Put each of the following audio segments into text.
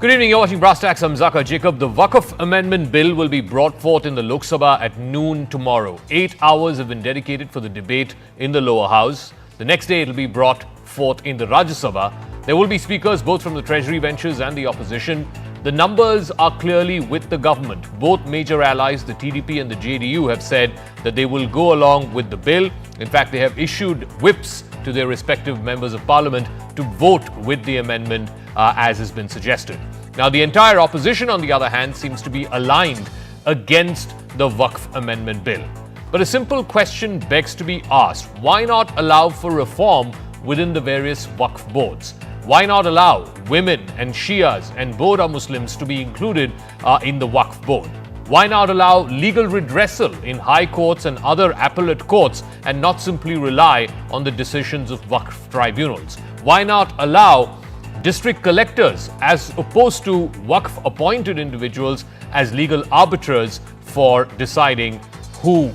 Good evening, you're watching Brass Tacks. I'm Zaka Jacob. The Waqf Amendment Bill will be brought forth in the Lok Sabha at noon tomorrow. 8 hours have been dedicated for the debate in the lower house. The next day it will be brought forth in the Rajya Sabha. There will be speakers both from the Treasury benches and the opposition. The numbers are clearly with the government. Both major allies, the TDP and the JDU, have said that they will go along with the bill. In fact, they have issued whips to their respective members of parliament to vote with the amendment as has been suggested. Now, the entire opposition, on the other hand, seems to be aligned against the Waqf Amendment Bill. But a simple question begs to be asked. Why not allow for reform within the various Waqf boards? Why not allow women and Shias and Bohra Muslims to be included in the Waqf board? Why not allow legal redressal in high courts and other appellate courts and not simply rely on the decisions of Waqf tribunals? Why not allow district collectors as opposed to Waqf appointed individuals as legal arbiters for deciding who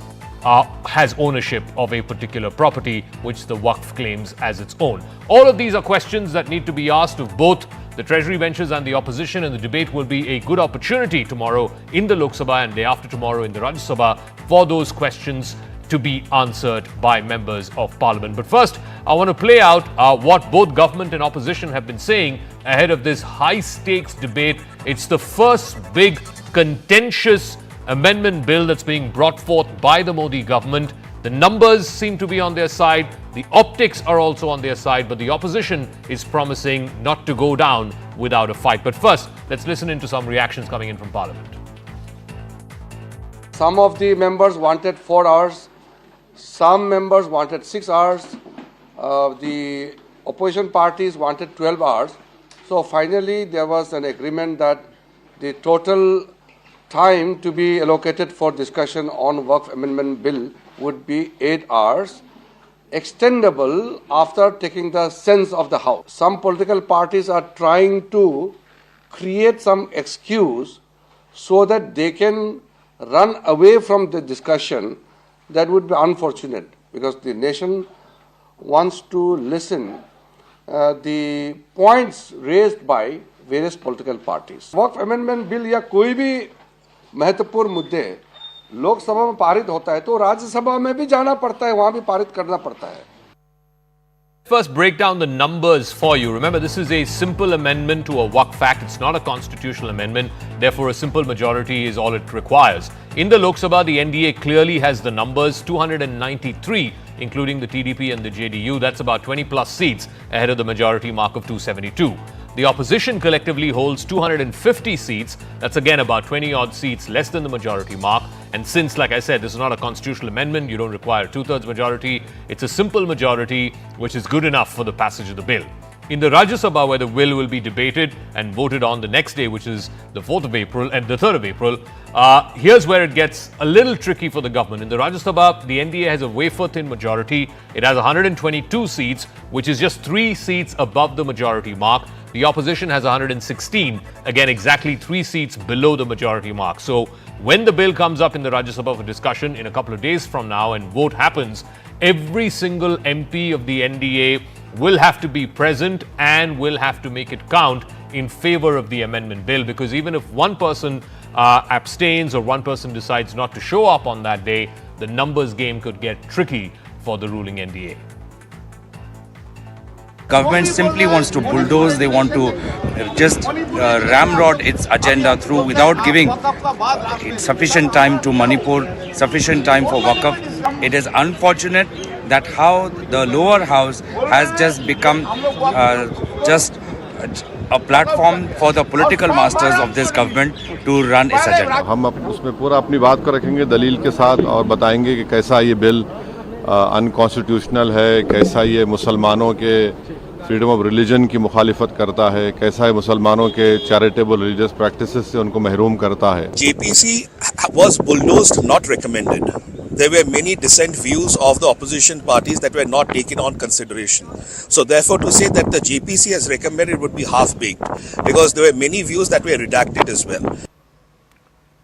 has ownership of a particular property which the Waqf claims as its own? All of these are questions that need to be asked of both the Treasury benches and the opposition, and the debate will be a good opportunity tomorrow in the Lok Sabha and day after tomorrow in the Rajya Sabha for those questions to be answered by members of parliament. But first, I want to play out what both government and opposition have been saying ahead of this high-stakes debate. It's the first big contentious amendment bill that's being brought forth by the Modi government. The numbers seem to be on their side. The optics are also on their side, but the opposition is promising not to go down without a fight. But first, let's listen into some reactions coming in from Parliament. Some of the members wanted 4 hours. Some members wanted 6 hours. The opposition parties wanted 12 hours. So finally, there was an agreement that the total time to be allocated for discussion on Waqf Amendment Bill would be 8 hours, extendable after taking the sense of the House. Some political parties are trying to create some excuse so that they can run away from the discussion. That would be unfortunate because the nation wants to listen the points raised by various political parties. Waqf Amendment Bill या कोई भी महत्वपूर्ण मुद्दे लोकसभा में पारित होता है तो राज्यसभा में भी जाना पड़ता है, वहां भी पारित करना पड़ता है. First, break down the numbers for you. Remember, this is a simple amendment to a Waqf Act. It's not a constitutional amendment. Therefore, a simple majority is all it requires. In the Lok Sabha, the NDA clearly has the numbers, 293, including the TDP and the JDU. That's about 20 plus seats ahead of the majority mark of 272. The opposition collectively holds 250 seats. That's again about 20 odd seats less than the majority mark. And since, like I said, this is not a constitutional amendment, you don't require a 2/3 majority. It's a simple majority, which is good enough for the passage of the bill. In the Rajya Sabha, where the bill will be debated and voted on the next day, which is the 4th of April and the 3rd of April, here's where it gets a little tricky for the government. In the Rajya Sabha, the NDA has a wafer-thin majority. It has 122 seats, which is just 3 seats above the majority mark. The opposition has 116, again exactly 3 seats below the majority mark. So when the bill comes up in the Rajya Sabha for discussion in a couple of days from now and vote happens, every single MP of the NDA will have to be present and will have to make it count in favor of the amendment bill, because even if one person abstains or one person decides not to show up on that day, the numbers game could get tricky for the ruling NDA. Government simply wants to bulldoze, they want to just ramrod its agenda through without giving sufficient time to Manipur, sufficient time for Waqf. It is unfortunate that how the lower house has just become just a platform for the political masters of this government to run its agenda. हम उसमें पूरा अपनी बात को रखेंगे दलील के साथ और बताएंगे कि कैसा ये बिल अनकॉन्स्टिट्यूशनल है, कैसा ये मुसलमानों के फ्रीडम ऑफ रिलीजन की मुखालिफत करता है, कैसा है मुसलमानों के चैरिटेबल रिलीजियस प्रैक्टिसेस से उनको महरूम करता है. JPC was bulldozed, not recommended. There were many dissent views of the opposition parties that were not taken on consideration. So therefore, to say that the JPC has recommended would be half-baked, because there were many views that were redacted as well.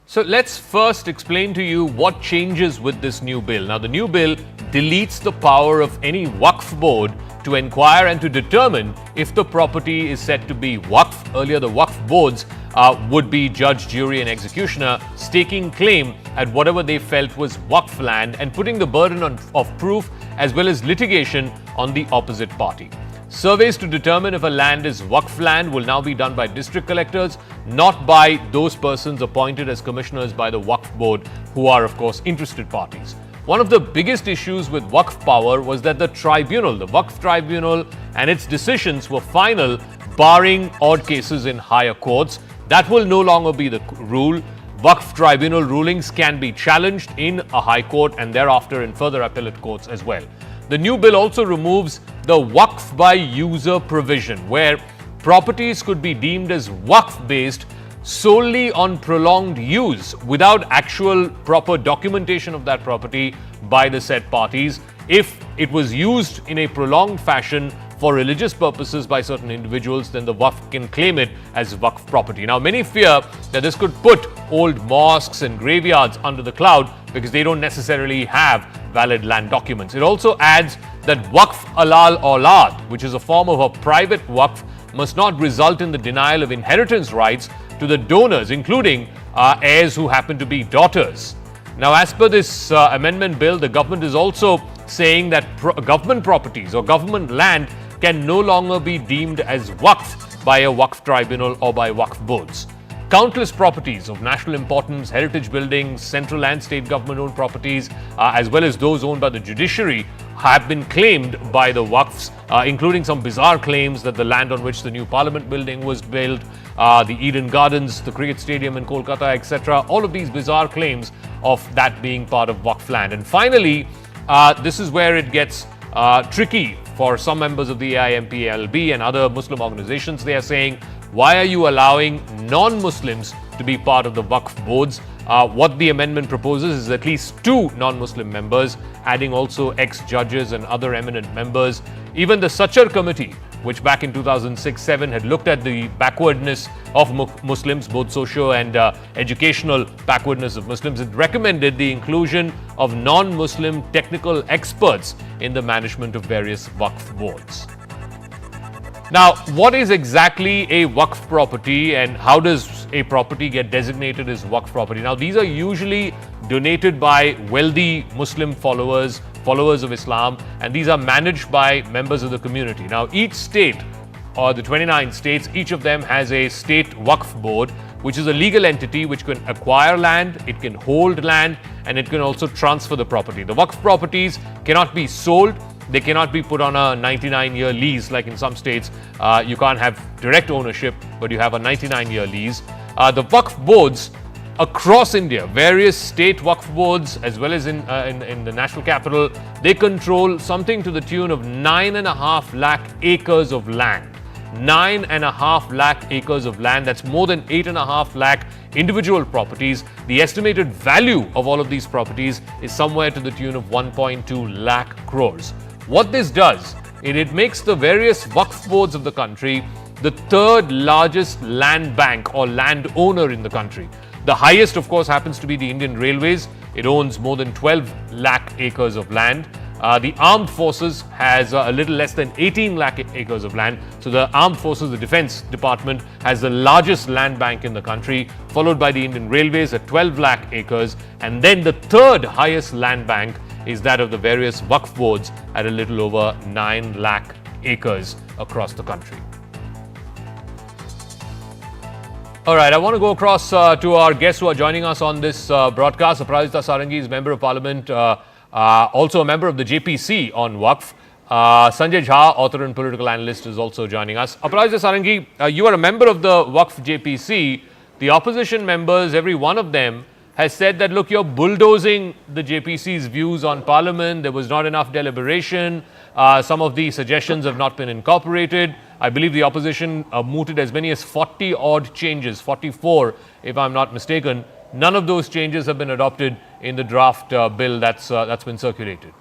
So let's first explain to you what changes with this new bill. Now, the new bill deletes the power of any Waqf board to inquire and to determine if the property is said to be Waqf. Earlier, the Waqf boards would be judge, jury and executioner, staking claim at whatever they felt was Waqf land and putting the burden of proof as well as litigation on the opposite party. Surveys to determine if a land is Waqf land will now be done by district collectors, not by those persons appointed as commissioners by the Waqf board, who are, of course, interested parties. One of the biggest issues with Waqf power was that the tribunal, the Waqf tribunal, and its decisions were final, barring odd cases in higher courts. That will no longer be the rule. Waqf tribunal rulings can be challenged in a high court and thereafter in further appellate courts as well. The new bill also removes the Waqf by user provision, where properties could be deemed as Waqf based solely on prolonged use without actual proper documentation of that property by the said parties. If it was used in a prolonged fashion for religious purposes by certain individuals, then the Waqf can claim it as Waqf property. Now, many fear that this could put old mosques and graveyards under the cloud because they don't necessarily have valid land documents. It also adds that Waqf allotted, which is a form of a private Waqf, must not result in the denial of inheritance rights to the donors, including heirs who happen to be daughters. Now, as per this amendment bill, the government is also saying that government properties or government land can no longer be deemed as Waqf by a Waqf tribunal or by Waqf boards. Countless properties of national importance, heritage buildings, central and state government-owned properties, as well as those owned by the judiciary, have been claimed by the Waqfs, including some bizarre claims that the land on which the new Parliament building was built, the Eden Gardens, the cricket stadium in Kolkata, etc. All of these bizarre claims of that being part of Waqf land. And finally, this is where it gets tricky for some members of the AIMPLB and other Muslim organizations. They are saying, why are you allowing non-Muslims to be part of the Waqf boards? What the amendment proposes is at least 2 non-Muslim members, adding also ex-judges and other eminent members. Even the Sachar committee, which back in 2006-07 had looked at the backwardness of Muslims, both socio and educational backwardness of Muslims, it recommended the inclusion of non-Muslim technical experts in the management of various Waqf boards. Now, what is exactly a Waqf property and how does a property get designated as Waqf property? Now, these are usually donated by wealthy Muslim followers of Islam, and these are managed by members of the community. Now, each state, or the 29 states, each of them has a state Waqf board, which is a legal entity which can acquire land, it can hold land, and it can also transfer the property. The Waqf properties cannot be sold. They cannot be put on a 99-year lease like in some states. You can't have direct ownership, but you have a 99-year lease. The Waqf boards across India, various state Waqf boards as well as in the national capital, they control something to the tune of 9.5 lakh acres of land. 9.5 lakh acres of land, that's more than 8.5 lakh individual properties. The estimated value of all of these properties is somewhere to the tune of 1.2 lakh crores. What this does, it makes the various Waqf boards of the country the 3rd largest land bank or land owner in the country. The highest, of course, happens to be the Indian Railways. It owns more than 12 lakh acres of land. The Armed Forces has a little less than 18 lakh acres of land. So the Armed Forces, the Defense Department, has the largest land bank in the country, followed by the Indian Railways at 12 lakh acres. And then the 3rd highest land bank is that of the various Waqf boards at a little over 9 lakh acres across the country. All right, I want to go across to our guests who are joining us on this broadcast. Aparajita Sarangi is Member of Parliament, also a member of the JPC on Waqf. Sanjay Jha, author and political analyst, is also joining us. Aparajita Sarangi, you are a member of the Waqf JPC. The opposition members, every one of them, has said that, look, you're bulldozing the JPC's views on Parliament. There was not enough deliberation. Some of the suggestions have not been incorporated. I believe the opposition mooted as many as 40 odd changes, 44 if I'm not mistaken. None of those changes have been adopted in the draft bill that's been circulated.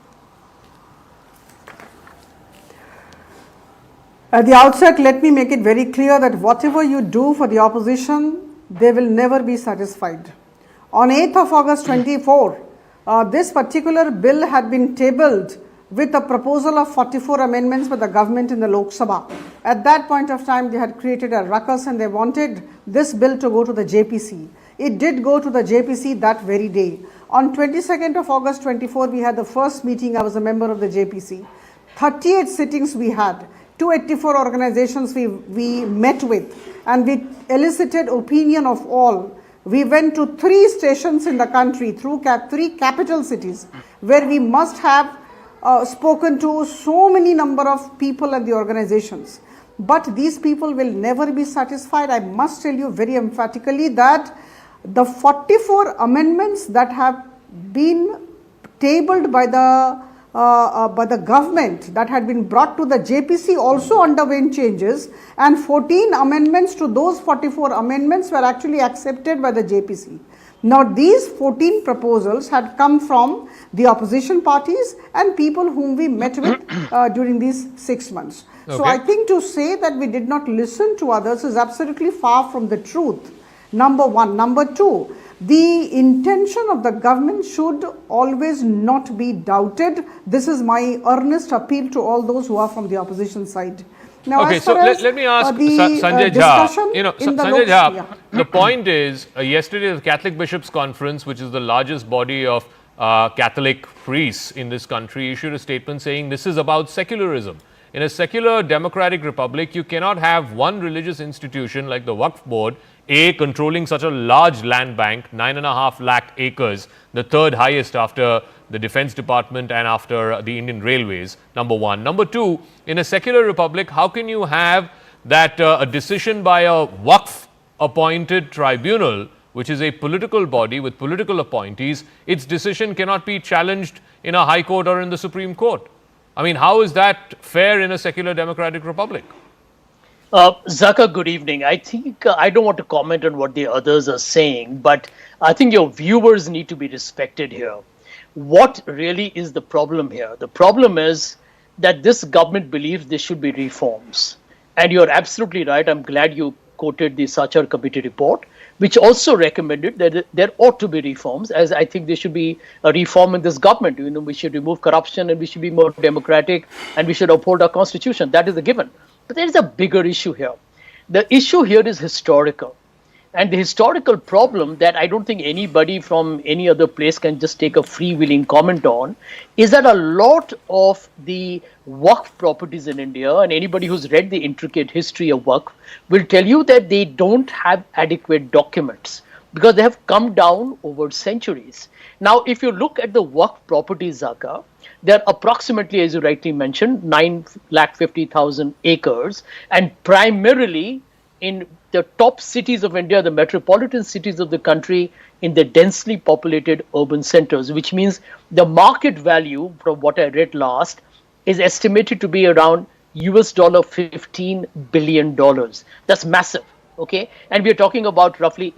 At the outset, let me make it very clear that whatever you do for the opposition, they will never be satisfied. On 8th of August 24, this particular bill had been tabled with a proposal of 44 amendments by the government in the Lok Sabha. At that point of time, they had created a ruckus and they wanted this bill to go to the JPC. It did go to the JPC that very day. On 22nd of August 24, we had the first meeting. I was a member of the JPC. 38 sittings we had. 284 organizations we met with, and we elicited opinion of all. We went to 3 stations in the country, through 3 capital cities, where we must have spoken to so many number of people and the organizations. But these people will never be satisfied. I must tell you very emphatically that the 44 amendments that have been tabled by the government, that had been brought to the JPC, also underwent changes, and 14 amendments to those 44 amendments were actually accepted by the JPC. Now, these 14 proposals had come from the opposition parties and people whom we met with during these 6 months. Okay. So, I think to say that we did not listen to others is absolutely far from the truth. Number one. Number two, the intention of the government should always not be doubted. This is my earnest appeal to all those who are from the opposition side. Now, okay, so let me ask Sanjay Jha. Sanjay Jha, the point is, yesterday the Catholic Bishops' Conference, which is the largest body of Catholic priests in this country, issued a statement saying this is about secularism. In a secular democratic republic, you cannot have one religious institution like the Waqf Board, controlling such a large land bank, 9.5 lakh acres, the third highest after the Defense Department and after the Indian Railways, number one. Number two, in a secular republic, how can you have that a decision by a Waqf appointed tribunal, which is a political body with political appointees, its decision cannot be challenged in a high court or in the Supreme Court? I mean, how is that fair in a secular democratic republic? Zaka, good evening. I think I don't want to comment on what the others are saying, but I think your viewers need to be respected here. What really is the problem here? The problem is that this government believes there should be reforms. And you're absolutely right. I'm glad you quoted the Sachar Committee report, which also recommended that there ought to be reforms, as I think there should be a reform in this government. You know, we should remove corruption and we should be more democratic and we should uphold our constitution. That is a given. But there is a bigger issue here. The issue here is historical. And the historical problem that I don't think anybody from any other place can just take a freewheeling comment on is that a lot of the Waqf properties in India, and anybody who's read the intricate history of Waqf will tell you that they don't have adequate documents because they have come down over centuries. Now, if you look at the Waqf properties, Zaka, they're approximately, as you rightly mentioned, 950,000 acres, and primarily in the top cities of India, the metropolitan cities of the country, in the densely populated urban centers, which means the market value, from what I read last, is estimated to be around $15 billion. That's massive, okay? And we're talking about roughly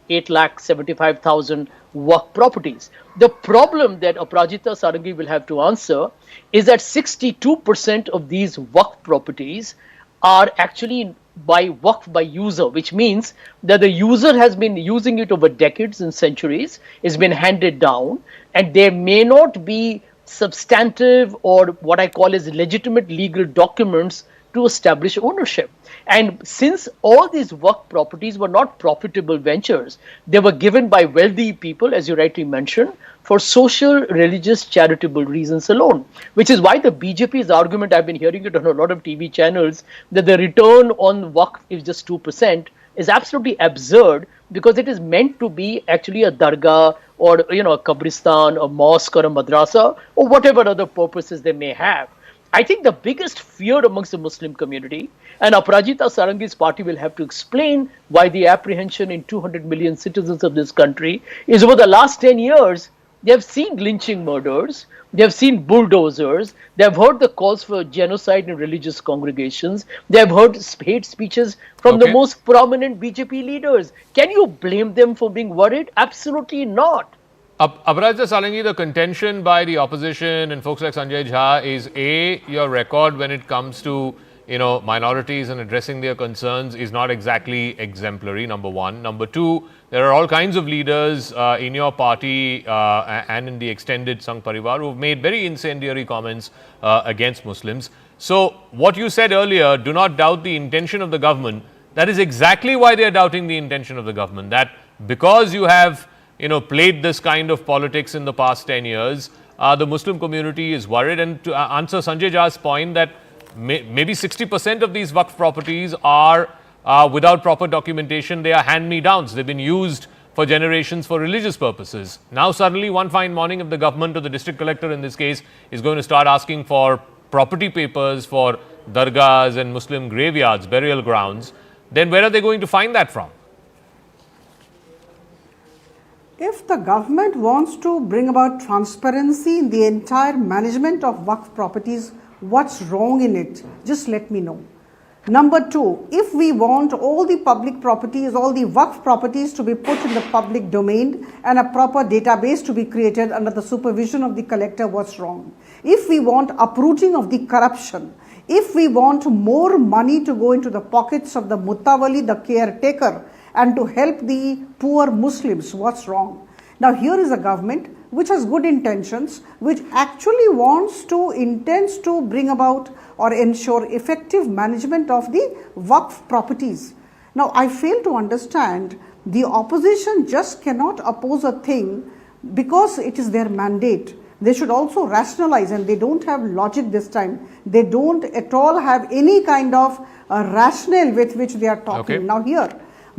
8,75,000 Waqf properties. The problem that Aparajita Sarangi will have to answer is that 62% of these Waqf properties are actually by Waqf by user, which means that the user has been using it over decades and centuries, it's been handed down, and there may not be substantive or what I call as legitimate legal documents to establish ownership. And since all these Waqf properties were not profitable ventures, they were given by wealthy people, as you rightly mentioned, for social, religious, charitable reasons alone, which is why the BJP's argument, I've been hearing it on a lot of TV channels, that the return on Waqf is just 2%, is absolutely absurd, because it is meant to be actually a dargah or, you know, a kabristan, a mosque or a madrasa, or whatever other purposes they may have. I think the biggest fear amongst the Muslim community, and Aparajita Sarangi's party will have to explain why the apprehension in 200 million citizens of this country is over the last 10 years, they have seen lynching murders, they have seen bulldozers, they have heard the calls for genocide in religious congregations, they have heard hate speeches from the most prominent BJP leaders. Can you blame them for being worried? Absolutely not. Aparajita Sarangi, the contention by the opposition and folks like Sanjay Jha is A, your record when it comes to minorities and addressing their concerns is not exactly exemplary, number one. Number two, there are all kinds of leaders in your party and in the extended Sangh Parivar who have made very incendiary comments against Muslims. So, what you said earlier, do not doubt the intention of the government. That is exactly why they are doubting the intention of the government. That because you have, played this kind of politics in the past 10 years, the Muslim community is worried. And to answer Sanjay Jha's point that maybe 60% of these Waqf properties are without proper documentation, they are hand-me-downs. They've been used for generations for religious purposes. Now suddenly one fine morning, if the government or the district collector in this case is going to start asking for property papers for dargahs and Muslim graveyards, burial grounds, then where are they going to find that from? If the government wants to bring about transparency in the entire management of Waqf properties, what's wrong in it? Just let me know. Number two, if we want all the public properties, all the Waqf properties to be put in the public domain and a proper database to be created under the supervision of the collector, what's wrong? If we want uprooting of the corruption, if we want more money to go into the pockets of the Muttawali, the caretaker, and to help the poor Muslims, what's wrong? Now here is a government which has good intentions, which actually intends to bring about or ensure effective management of the Waqf properties. Now I fail to understand, the opposition just cannot oppose a thing because it is their mandate. They should also rationalize, and they don't have logic this time. They don't at all have any kind of rationale with which they are talking. Okay. Now here,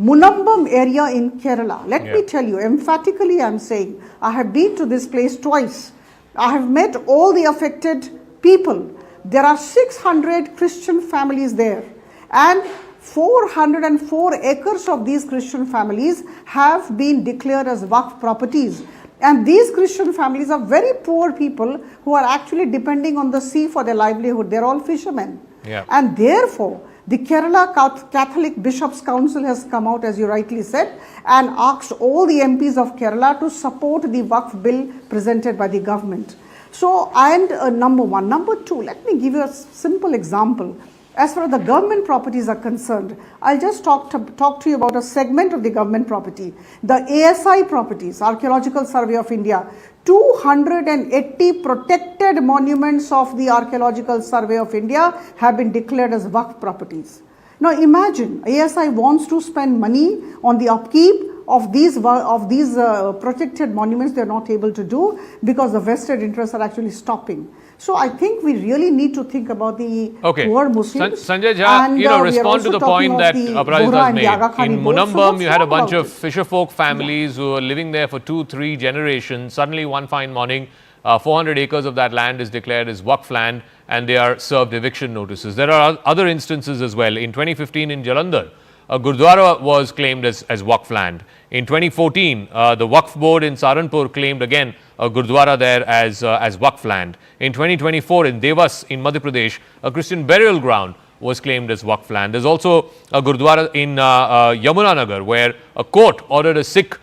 Munambam area in Kerala, let me tell you, emphatically I am saying, I have been to this place twice. I have met all the affected people. There are 600 Christian families there, and 404 acres of these Christian families have been declared as Waqf properties. And these Christian families are very poor people who are actually depending on the sea for their livelihood. They're all fishermen. Yeah. And therefore, the Kerala Catholic Bishops' Council has come out, as you rightly said, and asked all the MPs of Kerala to support the Waqf bill presented by the government. So, and number one. Number two, let me give you a simple example. As far as the government properties are concerned, I'll just talk to you about a segment of the government property. The ASI properties, Archaeological Survey of India, 280 protected monuments of the Archaeological Survey of India have been declared as Waqf properties. Now imagine, ASI wants to spend money on the upkeep of these protected monuments. They are not able to do because the vested interests are actually stopping. So I think we really need to think about the poor Muslims. Sanjay Jha, respond to the point that Aparajita has made. In Munambam, you had a bunch of fisherfolk families who were living there for 2-3 generations. Suddenly, one fine morning, 400 acres of that land is declared as Waqf land, and they are served eviction notices. There are other instances as well. In 2015 in Jalandhar, a Gurdwara was claimed as Waqf land. In 2014, the Waqf board in Saharanpur claimed again a Gurdwara there as Waqf land. In 2024, in Devas in Madhya Pradesh, a Christian burial ground was claimed as Waqf land. There's also a Gurdwara in Yamunanagar where a court ordered a Sikh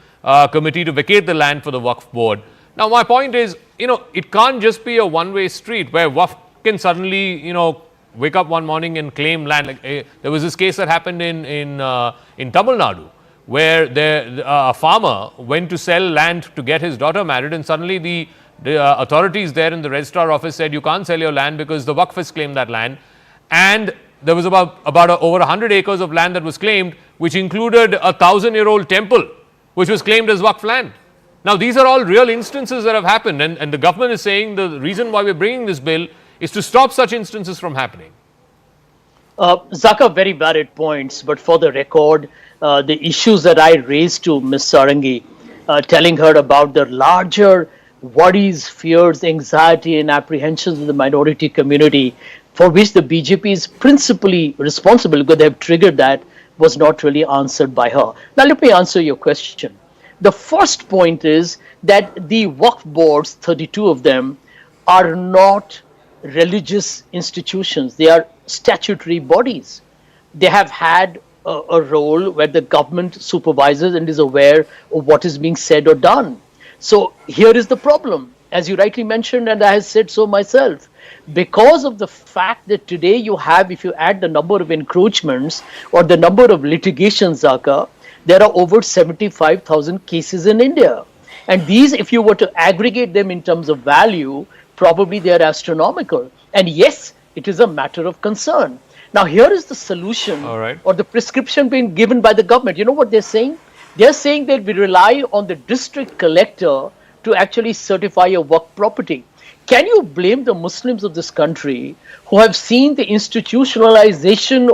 committee to vacate the land for the Waqf board. Now, my point is, it can't just be a one-way street where Waqf can suddenly, wake up one morning and claim land. Like, there was this case that happened in Tamil Nadu, where a farmer went to sell land to get his daughter married, and suddenly the authorities there in the registrar office said, you can't sell your land because the Waqf has claimed that land. And there was over 100 acres of land that was claimed, which included a 1,000-year-old temple, which was claimed as Waqf land. Now, these are all real instances that have happened, and the government is saying the reason why we're bringing this bill is to stop such instances from happening. Zaka, very valid points, but for the record, the issues that I raised to Ms. Sarangi, telling her about the larger worries, fears, anxiety and apprehensions of the minority community, for which the BJP is principally responsible because they have triggered that, was not really answered by her. Now let me answer your question. The first point is that the Waqf boards, 32 of them, are not religious institutions. They are statutory bodies. They have had a role where the government supervises and is aware of what is being said or done. So here is the problem. as you rightly mentioned, and I have said so myself, because of the fact that today you have, if you add the number of encroachments or the number of litigations, Zaka, there are over 75,000 cases in India. And these, if you were to aggregate them in terms of value, probably they are astronomical. And yes, it is a matter of concern. Now, here is the solution or the prescription being given by the government. You know what they're saying? They're saying that we rely on the district collector to actually certify a Waqf property. Can you blame the Muslims of this country who have seen the institutionalization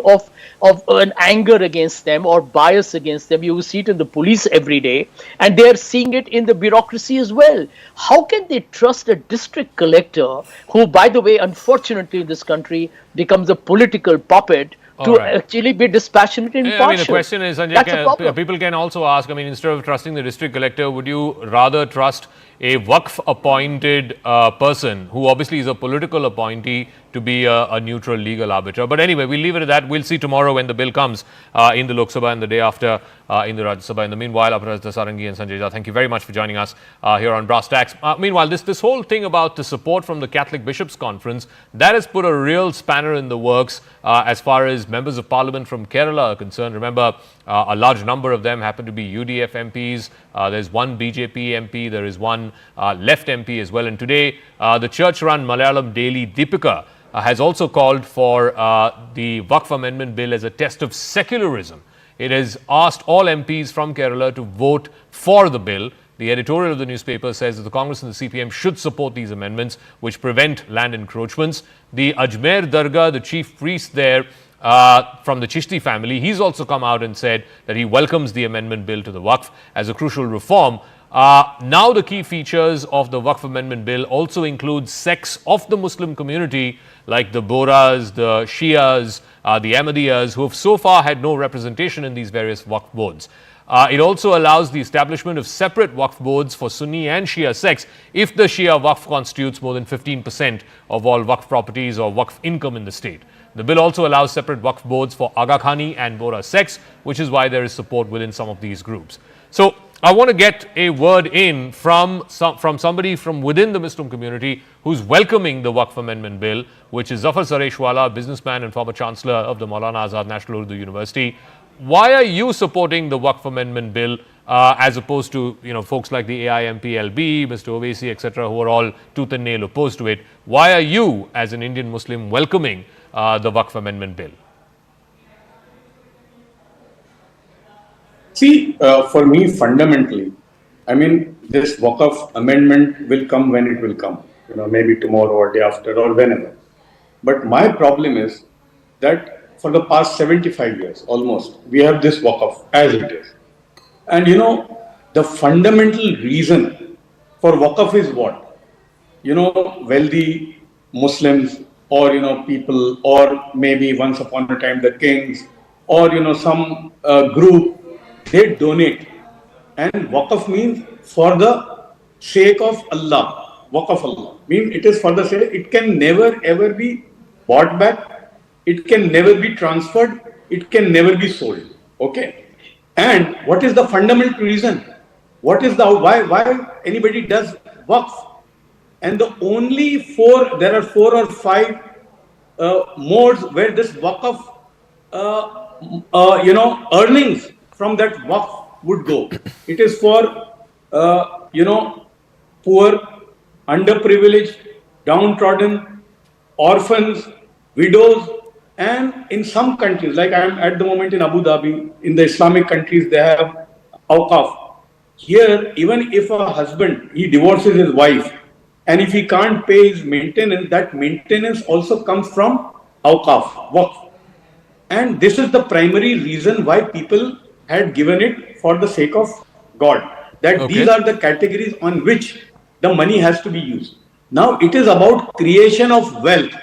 of an anger against them or bias against them? You see it in the police every day, and they are seeing it in the bureaucracy as well. How can they trust a district collector who, by the way, unfortunately in this country becomes a political puppet to actually be dispassionate and impartial? I mean, the question is, Sanjay, people can also ask, I mean, instead of trusting the district collector, would you rather trust a Waqf appointed person who obviously is a political appointee to be a neutral legal arbiter? But anyway, we'll leave it at that. We'll see tomorrow when the bill comes in the Lok Sabha and the day after in the Rajya Sabha. In the meanwhile, Aparajita Sarangi and Sanjay Jha, thank you very much for joining us here on Brass Tacks. Meanwhile, this whole thing about the support from the Catholic Bishops' Conference, that has put a real spanner in the works as far as members of Parliament from Kerala are concerned. Remember, a large number of them happen to be UDF MPs. There's one BJP MP. There is one left MP as well. And today, the church-run Malayalam daily Deepika has also called for the Waqf Amendment Bill as a test of secularism. It has asked all MPs from Kerala to vote for the bill. The editorial of the newspaper says that the Congress and the CPM should support these amendments which prevent land encroachments. The Ajmer Dargah, the chief priest there from the Chishti family, he's also come out and said that he welcomes the amendment bill to the Waqf as a crucial reform. Now the key features of the Waqf Amendment Bill also include sects of the Muslim community like the Bohras, the Shias, the Ahmadiyas, who have so far had no representation in these various Waqf boards. It also allows the establishment of separate Waqf boards for Sunni and Shia sects if the Shia Waqf constitutes more than 15% of all Waqf properties or Waqf income in the state. The bill also allows separate Waqf boards for Aga Khani and Bohra sects, which is why there is support within some of these groups. So I want to get a word in from somebody from within the Muslim community who's welcoming the Waqf Amendment Bill, which is Zafar Sareshwala, businessman and former Chancellor of the Maulana Azad National Urdu University. Why are you supporting the Waqf Amendment Bill as opposed to folks like the AIMPLB, Mr. Owaisi, etc., who are all tooth and nail opposed to it? Why are you, as an Indian Muslim, welcoming the Waqf Amendment Bill? See, for me, fundamentally, I mean, this Waqf amendment will come when it will come, maybe tomorrow or day after or whenever. But my problem is that for the past 75 years, almost, we have this Waqf as it is. And the fundamental reason for Waqf is what? Wealthy Muslims or, people, or maybe once upon a time the kings or, some group, they donate. And Waqf means for the sake of Allah. Waqf Allah means it is for the sake. It can never ever be bought back. It can never be transferred. It can never be sold. Okay. And what is the fundamental reason? What is the why anybody does Waqf? And the only there are 4 or 5 modes where this Waqf earnings from that Waqf would go. It is for, poor, underprivileged, downtrodden, orphans, widows, and in some countries, like I am at the moment in Abu Dhabi, in the Islamic countries, they have awqaf. Here, even if a husband, he divorces his wife, and if he can't pay his maintenance, that maintenance also comes from awqaf, waqf. And this is the primary reason why people had given it for the sake of God. That these are the categories on which the money has to be used. Now it is about creation of wealth.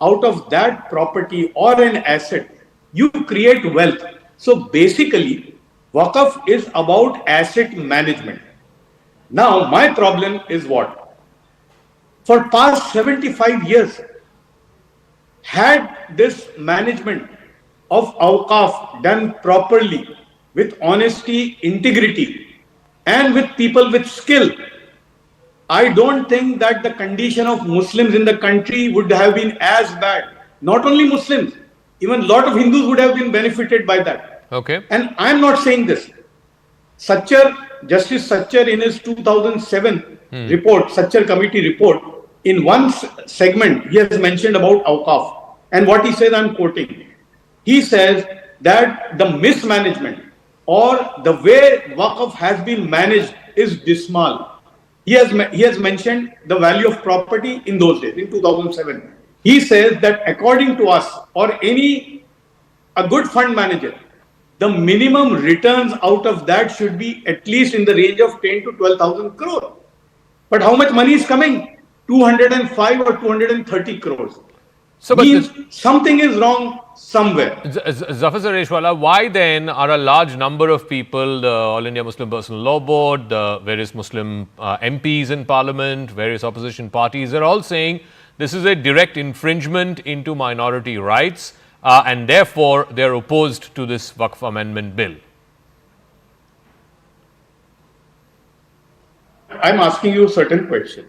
Out of that property or an asset, you create wealth. So basically, Waqf is about asset management. Now my problem is what? For past 75 years, had this management of awqaf done properly, with honesty, integrity, and with people with skill, I don't think that the condition of Muslims in the country would have been as bad. Not only Muslims, even a lot of Hindus would have been benefited by that. Okay. And I am not saying this. Justice Sachar in his 2007 report, Sachar Committee report, in one segment, he has mentioned about Awqaf. And what he says, I'm quoting. He says that the mismanagement or the way Waqf has been managed is dismal. He has mentioned the value of property in those days, in 2007. He says that according to us or a good fund manager, the minimum returns out of that should be at least in the range of 10 to 12,000 crore. But how much money is coming? 205 or 230 crores. So, means something is wrong somewhere. Zafar Sareshwala, why then are a large number of people, the All India Muslim Personal Law Board, the various Muslim MPs in Parliament, various opposition parties, they're all saying this is a direct infringement into minority rights and therefore they're opposed to this Waqf Amendment Bill? I'm asking you a certain question.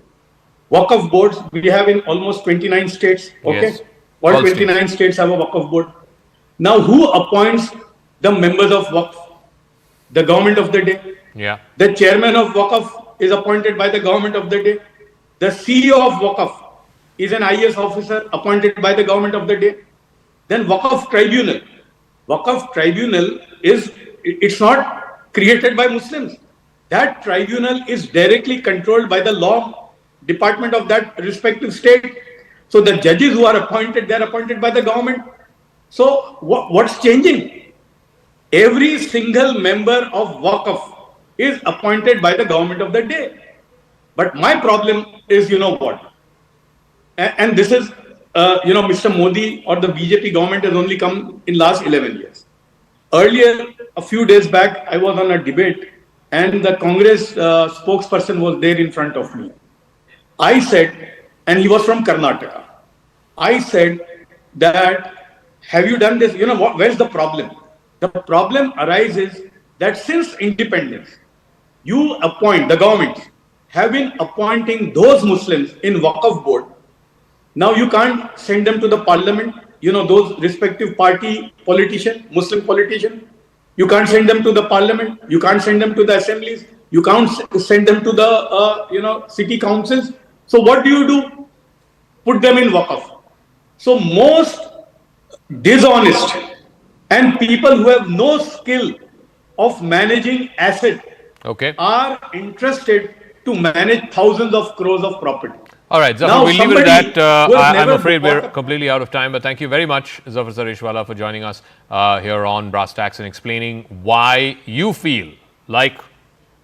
Waqf boards, we have in almost 29 states. Okay. Yes. All 29 states have a Waqf board. Now, who appoints the members of Waqf? The government of the day. Yeah. The chairman of Waqf is appointed by the government of the day. The CEO of Waqf is an IAS officer appointed by the government of the day. Then Waqf Tribunal. Waqf Tribunal it's not created by Muslims. That tribunal is directly controlled by the law department of that respective state. So the judges who are appointed, they are appointed by the government. So what's changing? Every single member of Waqf is appointed by the government of the day. But my problem is, you know what? And this is, Mr. Modi or the BJP government has only come in last 11 years. Earlier, a few days back, I was on a debate and the Congress spokesperson was there in front of me. I said, and he was from Karnataka. I said that, have you done this? You know what? Where's the problem? The problem arises that since independence, the governments have been appointing those Muslims in Waqf board. Now you can't send them to the parliament, those respective party politician, Muslim politician. You can't send them to the parliament. You can't send them to the assemblies. You can't send them to the, city councils. So what do? Put them in Waqf. So most dishonest and people who have no skill of managing asset are interested to manage thousands of crores of property. All right, Zafar, we'll leave it at that. I'm afraid we're completely out of time, but thank you very much, Zafar Sareshwala, for joining us here on Brass Tacks and explaining why you feel, like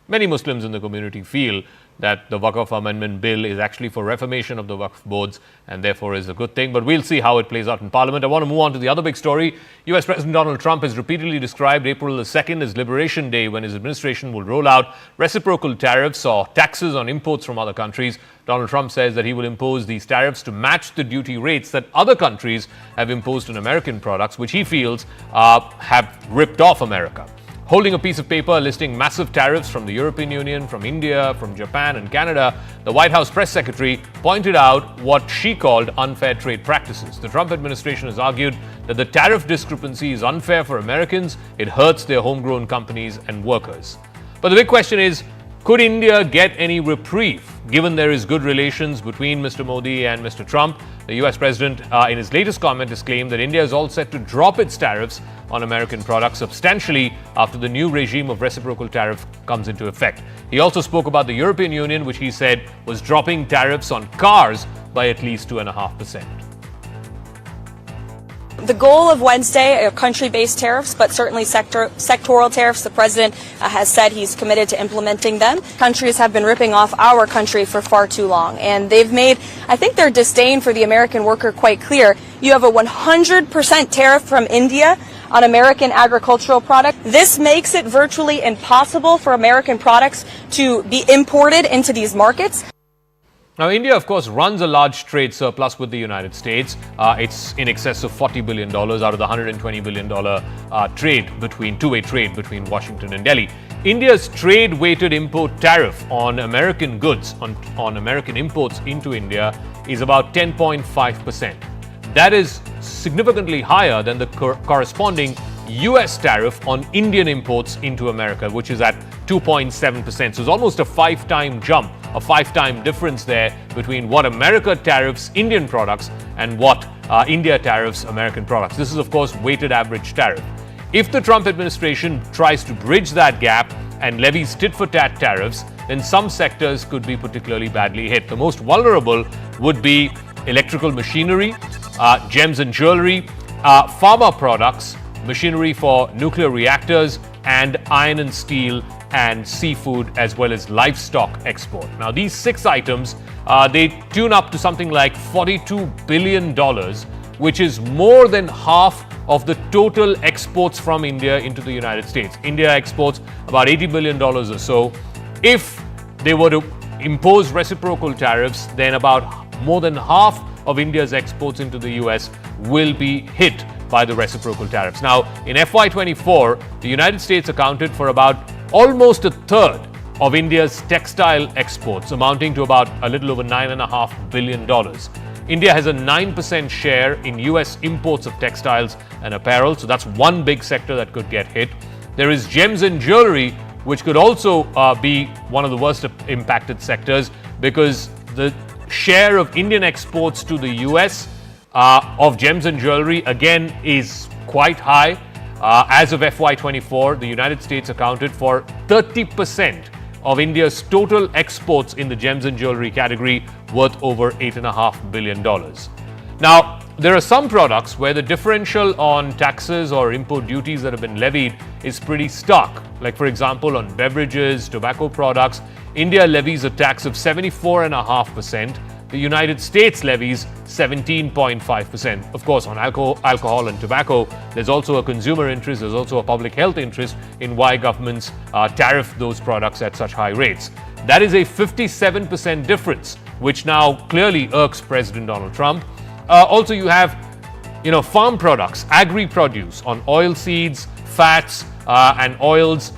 many Muslims in the community feel, that the Waqf Amendment Bill is actually for reformation of the Waqf boards and therefore is a good thing. But we'll see how it plays out in Parliament. I want to move on to the other big story. US President Donald Trump has repeatedly described April the 2nd as Liberation Day, when his administration will roll out reciprocal tariffs or taxes on imports from other countries. Donald Trump says that he will impose these tariffs to match the duty rates that other countries have imposed on American products, which he feels have ripped off America. Holding a piece of paper listing massive tariffs from the European Union, from India, from Japan and Canada, the White House press secretary pointed out what she called unfair trade practices. The Trump administration has argued that the tariff discrepancy is unfair for Americans. It hurts their homegrown companies and workers. But the big question is, could India get any reprieve, given there is good relations between Mr. Modi and Mr. Trump? The US president, in his latest comment, has claimed that India is all set to drop its tariffs on American products substantially after the new regime of reciprocal tariff comes into effect. He also spoke about the European Union, which he said was dropping tariffs on cars by at least 2.5%. The goal of Wednesday are country-based tariffs, but certainly sectoral tariffs. The president has said he's committed to implementing them. Countries have been ripping off our country for far too long, and they've made, I think, their disdain for the American worker quite clear. You have a 100% tariff from India on American agricultural products. This makes it virtually impossible for American products to be imported into these markets. Now, India, of course, runs a large trade surplus with the United States. It's in excess of $40 billion out of the $120 billion two-way trade between Washington and Delhi. India's trade-weighted import tariff on American goods, on American imports into India, is about 10.5%. That is significantly higher than the corresponding US tariff on Indian imports into America, which is at 2.7%. So it's almost a 5-time jump, a 5-time difference there between what America tariffs Indian products and what India tariffs American products. This is, of course, weighted average tariff. If the Trump administration tries to bridge that gap and levies tit-for-tat tariffs, then some sectors could be particularly badly hit. The most vulnerable would be electrical machinery, gems and jewelry, pharma products, machinery for nuclear reactors, and iron and steel and seafood, as well as livestock export. Now, these 6 items, they tune up to something like $42 billion, which is more than half of the total exports from India into the United States. India exports about $80 billion or so. If they were to impose reciprocal tariffs, then about more than half of India's exports into the US will be hit by the reciprocal tariffs. Now, in FY24, the United States accounted for about almost a third of India's textile exports, amounting to about a little over $9.5 billion. India has a 9% share in US imports of textiles and apparel, so that's one big sector that could get hit. There is gems and jewelry, which could also be one of the worst impacted sectors, because the share of Indian exports to the US of gems and jewelry again is quite high. As of FY24, the United States accounted for 30% of India's total exports in the gems and jewelry category, worth over $8.5 billion. Now, there are some products where the differential on taxes or import duties that have been levied is pretty stark. Like, for example, on beverages, tobacco products, India levies a tax of 74.5%. The United States levies 17.5%. Of course, on alcohol and tobacco, there's also a consumer interest, there's also a public health interest in why governments tariff those products at such high rates. That is a 57% difference, which now clearly irks President Donald Trump. Also, you have, farm products, agri-produce on oil seeds, fats, and oils.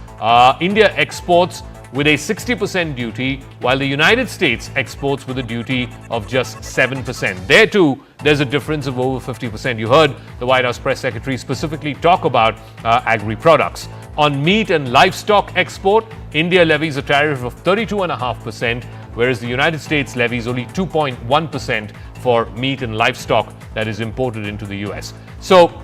India exports with a 60% duty, while the United States exports with a duty of just 7%. There too, there's a difference of over 50%. You heard the White House press secretary specifically talk about agri-products. On meat and livestock export, India levies a tariff of 32.5%, whereas the United States levies only 2.1% for meat and livestock that is imported into the US. So,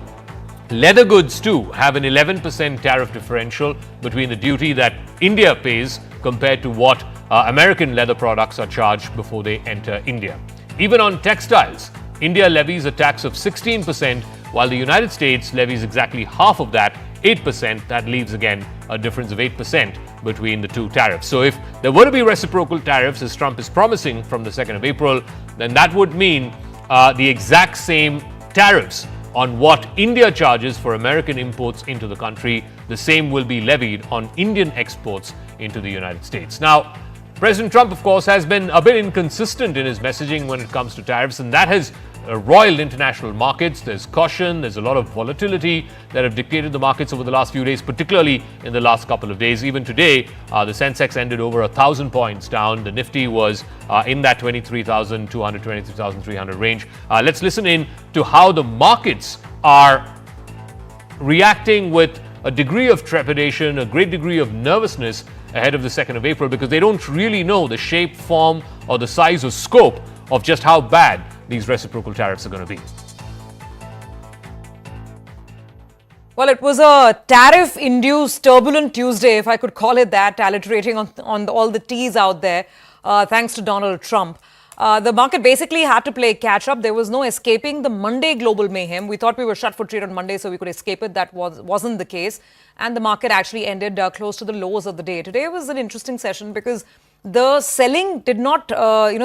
leather goods too have an 11% tariff differential between the duty that India pays compared to what American leather products are charged before they enter India. Even on textiles, India levies a tax of 16%, while the United States levies exactly half of that, 8%. That leaves again a difference of 8% between the two tariffs. So if there were to be reciprocal tariffs, as Trump is promising from the 2nd of April, then that would mean the exact same tariffs on what India charges for American imports into the country. The same will be levied on Indian exports into the United States. Now, President Trump, of course, has been a bit inconsistent in his messaging when it comes to tariffs, and that has roiled international markets. There's caution, there's a lot of volatility that have dictated the markets over the last few days, particularly in the last couple of days. Even today, the Sensex ended over 1,000 points down. The Nifty was in that 23,200, 23,300 range. Let's listen in to how the markets are reacting with a degree of trepidation, a great degree of nervousness ahead of the 2nd of April, because they don't really know the shape, form, or the size or scope of just how bad these reciprocal tariffs are going to be. Well, it was a tariff-induced turbulent Tuesday, if I could call it that, alliterating on all the T's out there, thanks to Donald Trump. The market basically had to play catch-up. There was no escaping the Monday global mayhem. We thought we were shut for trade on Monday, so we could escape it. That wasn't the case. And the market actually ended close to the lows of the day. Today was an interesting session because the selling did not,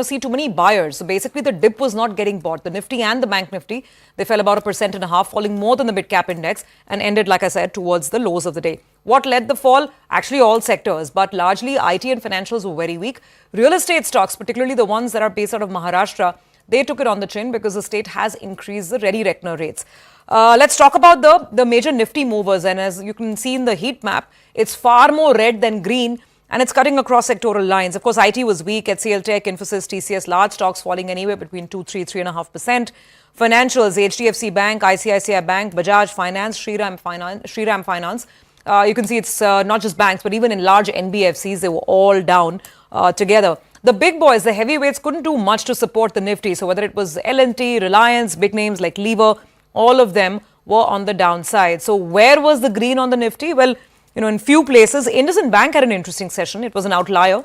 see too many buyers. So basically, the dip was not getting bought. The Nifty and the Bank Nifty, they fell about 1.5%, falling more than the mid-cap index and ended, like I said, towards the lows of the day. What led the fall? Actually, all sectors, but largely IT and financials were very weak. Real estate stocks, particularly the ones that are based out of Maharashtra, they took it on the chin because the state has increased the ready reckoner rates. Let's talk about the major Nifty movers. And as you can see in the heat map, it's far more red than green. And it's cutting across sectoral lines. Of course, IT was weak. HCL Tech, Infosys, TCS, large stocks falling anywhere between 3.5%. Financials, HDFC Bank, ICICI Bank, Bajaj Finance, Shriram Finance. You can see it's not just banks, but even in large NBFCs, they were all down together. The big boys, the heavyweights, couldn't do much to support the Nifty. So whether it was L&T, Reliance, big names like Lever, all of them were on the downside. So where was the green on the Nifty? Well, in few places, IndusInd Bank had an interesting session. It was an outlier.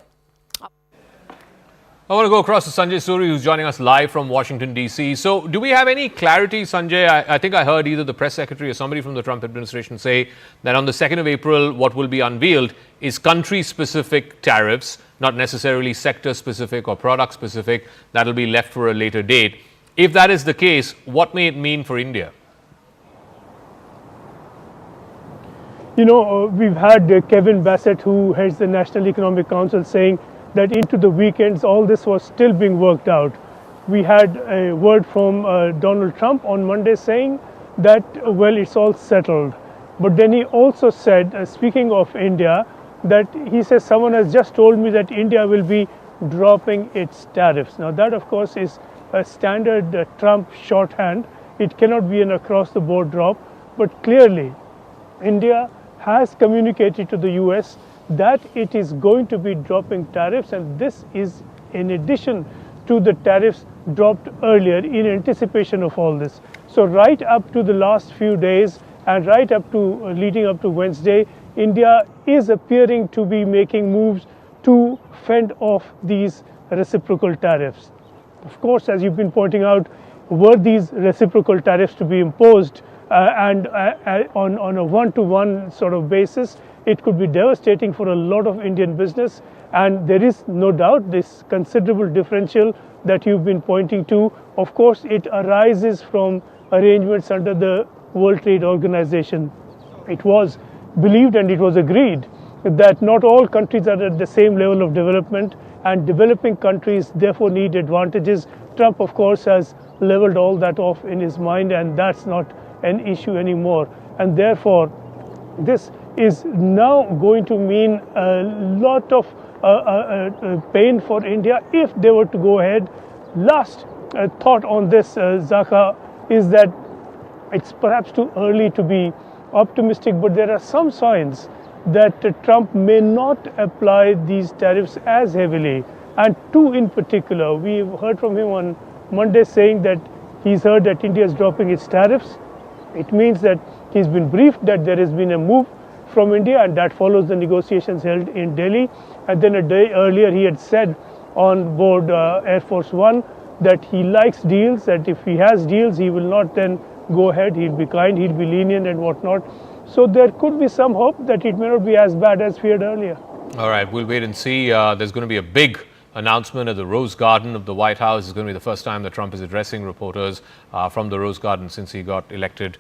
I want to go across to Sanjay Suri, who's joining us live from Washington, D.C. So do we have any clarity, Sanjay? I think I heard either the press secretary or somebody from the Trump administration say that on the 2nd of April, what will be unveiled is country-specific tariffs, not necessarily sector-specific or product-specific. That will be left for a later date. If that is the case, what may it mean for India? We've had Kevin Bassett, who heads the National Economic Council, saying that into the weekends, all this was still being worked out. We had a word from Donald Trump on Monday saying that, well, it's all settled. But then he also said, speaking of India, that he says someone has just told me that India will be dropping its tariffs. Now, that, of course, is a standard Trump shorthand. It cannot be an across-the-board drop, but clearly, India has communicated to the US that it is going to be dropping tariffs, and this is in addition to the tariffs dropped earlier in anticipation of all this. So right up to the last few days and right up to leading up to Wednesday, India is appearing to be making moves to fend off these reciprocal tariffs. Of course, as you've been pointing out, were these reciprocal tariffs to be imposed and on a one-to-one sort of basis, it could be devastating for a lot of Indian business. And there is no doubt this considerable differential that you've been pointing to, of course, it arises from arrangements under the World Trade Organization. It was believed and it was agreed that not all countries are at the same level of development, and developing countries therefore need advantages. Trump, of course, has leveled all that off in his mind, and that's not an issue anymore. And therefore, this is now going to mean a lot of pain for India if they were to go ahead. Last thought on this, Zaka, is that it's perhaps too early to be optimistic, but there are some signs that Trump may not apply these tariffs as heavily. And two in particular, we've heard from him on Monday saying that he's heard that India is dropping its tariffs. It means that he's been briefed that there has been a move from India, and that follows the negotiations held in Delhi. And then a day earlier, he had said on board Air Force One that he likes deals, that if he has deals, he will not then go ahead, he'll be kind, he'll be lenient and whatnot. So there could be some hope that it may not be as bad as feared earlier. All right, we'll wait and see. There's going to be a big announcement at the Rose Garden of the White House. It's going to be the first time that Trump is addressing reporters from the Rose Garden since he got elected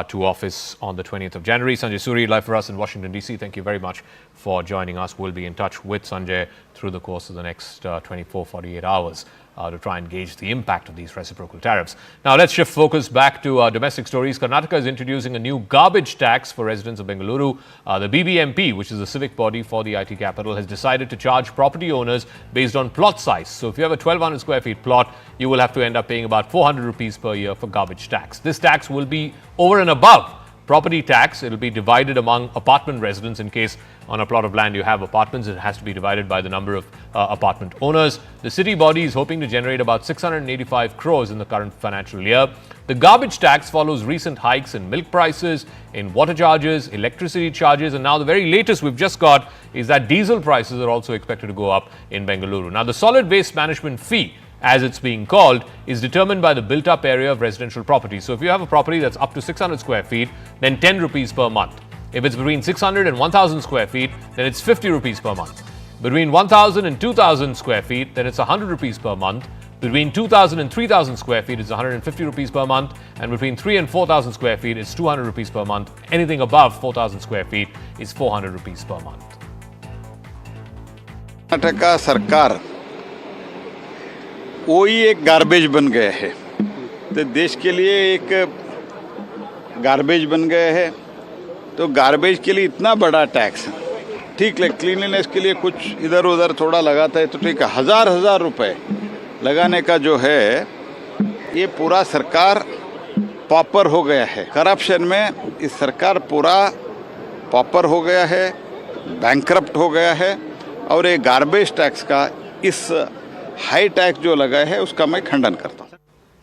to office on the 20th of January. Sanjay Suri, live for us in Washington, D.C. Thank you very much for joining us. We'll be in touch with Sanjay through the course of the next 48 hours to try and gauge the impact of these reciprocal tariffs. Now, let's shift focus back to domestic stories. Karnataka is introducing a new garbage tax for residents of Bengaluru. The BBMP, which is the civic body for the IT capital, has decided to charge property owners based on plot size. So if you have a 1,200 square feet plot, you will have to end up paying about 400 rupees per year for garbage tax. This tax will be over and above property tax. It will be divided among apartment residents. In case on a plot of land you have apartments, it has to be divided by the number of apartment owners. The city body is hoping to generate about 685 crores in the current financial year. The garbage tax follows recent hikes in milk prices, in water charges, electricity charges, and now the very latest we've just got is that diesel prices are also expected to go up in Bengaluru. Now, the solid waste management fee, as it's being called, is determined by the built-up area of residential property. So if you have a property that's up to 600 square feet, then 10 rupees per month. If it's between 600 and 1,000 square feet, then it's 50 rupees per month. Between 1,000 and 2,000 square feet, then it's 100 rupees per month. Between 2,000 and 3,000 square feet, it's 150 rupees per month. And between 3,000 and 4,000 square feet, it's 200 rupees per month. Anything above 4,000 square feet is 400 rupees per month. Karnataka Sarkar वो ही एक garbage बन गया है। तो देश के लिए एक गार्बेज बन गया है। तो गार्बेज के लिए इतना बड़ा टैक्स, ठीक है, क्लीनलीनेस के लिए कुछ इधर उधर थोड़ा लगाता है तो ठीक है, हजार रुपए लगाने का जो है, ये पूरा सरकार पॉपर हो गया है। करप्शन में इस सरकार पूरा पॉपर हो गया है, बैंकरप्ट हो गया है। और ये गार्बेज टैक्स का इस हाई टैक्स जो लगा है उसका मैं खंडन करता हूँ।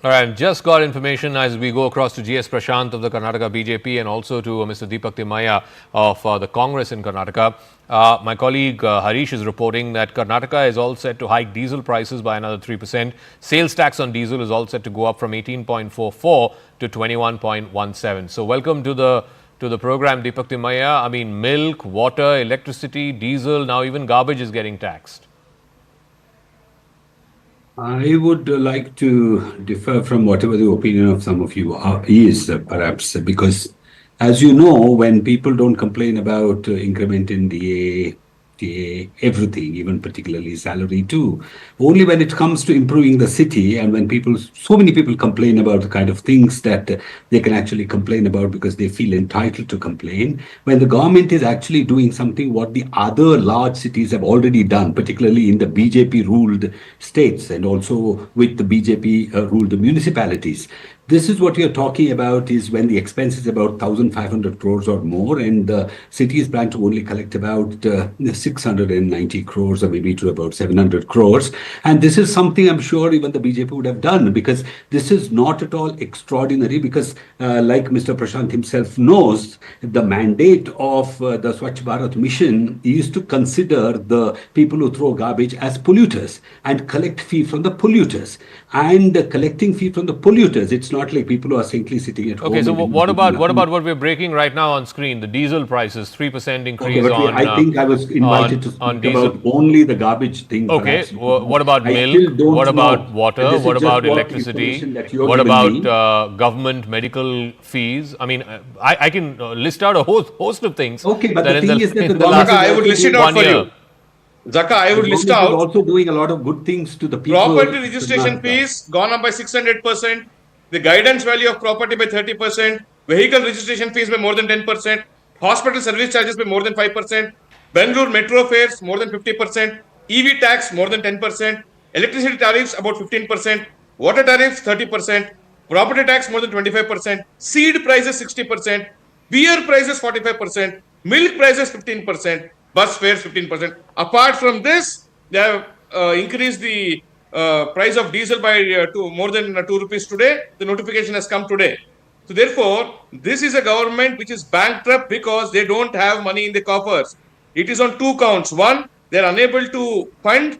All right, just got information as we go across to GS Prashant of the Karnataka BJP and also to Mr. Deepak Timaya of the Congress in Karnataka. My colleague Harish is reporting that Karnataka is all set to hike diesel prices by another 3%. Sales tax on diesel is all set to go up from 18.44 to 21.17. So welcome to the program, Deepak Timaya. I mean, milk, water, electricity, diesel, now even garbage is getting taxed. I would like to differ from whatever the opinion of some of you is, perhaps, because as you know, when people don't complain about increment in DA, everything, even particularly salary too, only when it comes to improving the city and when so many people complain about the kind of things that they can actually complain about because they feel entitled to complain, when the government is actually doing something what the other large cities have already done, particularly in the BJP-ruled states and also with the BJP-ruled municipalities. This is what you're talking about is when the expense is about 1,500 crores or more and the city is planned to only collect about 690 crores or maybe to about 700 crores. And this is something I'm sure even the BJP would have done because this is not at all extraordinary because like Mr. Prashant himself knows, the mandate of the Swachh Bharat mission is to consider the people who throw garbage as polluters and collect fee from the polluters. And collecting fee from the polluters, it's not like people who are simply sitting at home. Okay, so what about what we're breaking right now on screen? The diesel prices, 3% increase on. I think I was invited to speak about only the garbage thing. Okay, what about milk? What about water? What about electricity? What about government medical fees? I mean, I can list out a host of things. Okay, but the thing is that the government, I would list it out for you. Zaka, I would list out. Also doing a lot of good things to the people. Property registration fees gone up by 600%. The guidance value of property by 30%. Vehicle registration fees by more than 10%. Hospital service charges by more than 5%. Bangalore metro fares more than 50%. EV tax more than 10%. Electricity tariffs about 15%. Water tariffs 30%. Property tax more than 25%. Seed prices 60%. Beer prices 45%. Milk prices 15%. Bus fares 15%. Apart from this, they have increased the price of diesel by more than 2 rupees today. The notification has come today. So therefore, this is a government which is bankrupt because they don't have money in the coffers. It is on two counts. One, they are unable to fund